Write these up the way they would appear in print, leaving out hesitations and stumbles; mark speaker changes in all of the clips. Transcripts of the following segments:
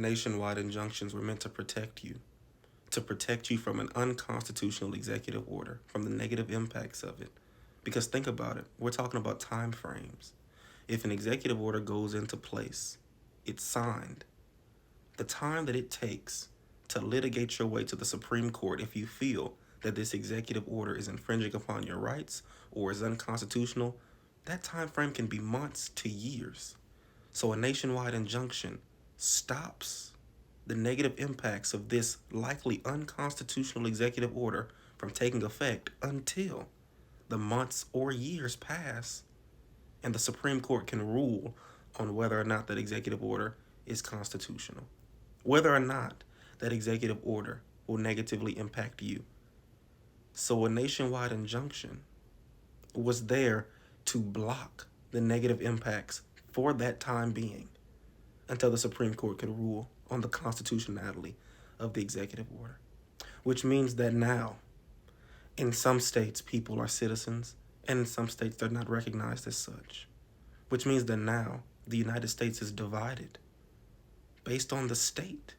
Speaker 1: nationwide injunctions were meant to protect you from an unconstitutional executive order, from the negative impacts of it. Because think about it, we're talking about time frames. If an executive order goes into place, it's signed. The time that it takes to litigate your way to the Supreme Court if you feel that this executive order is infringing upon your rights or is unconstitutional, that time frame can be months to years. So a nationwide injunction stops the negative impacts of this likely unconstitutional executive order from taking effect until the months or years pass and the Supreme Court can rule on whether or not that executive order is constitutional, whether or not that executive order will negatively impact you. So a nationwide injunction was there to block the negative impacts for that time being until the Supreme Court could rule on the constitutionality of the executive order. Which means that now, in some states, people are citizens, and in some states, they're not recognized as such. Which means that now, the United States is divided based on the state.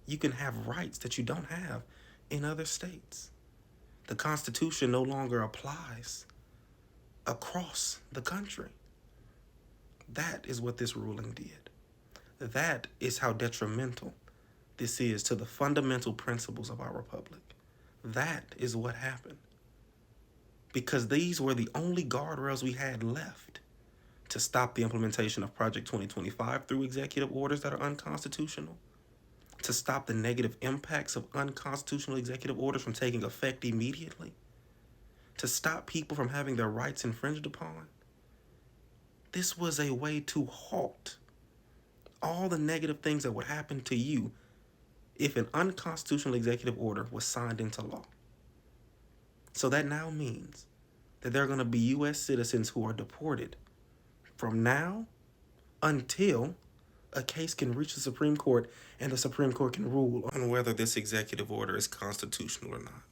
Speaker 1: You can have rights that you don't have in other states. The Constitution no longer applies across the country. That is what this ruling did. That is how detrimental this is to the fundamental principles of our republic. That is what happened. Because these were the only guardrails we had left to stop the implementation of Project 2025 through executive orders that are unconstitutional, to stop the negative impacts of unconstitutional executive orders from taking effect immediately, to stop people from having their rights infringed upon. This was a way to halt all the negative things that would happen to you if an unconstitutional executive order was signed into law. So that now means that there are going to be U.S. citizens who are deported from now until a case can reach the Supreme Court and the Supreme Court can rule on whether this executive order is constitutional or not.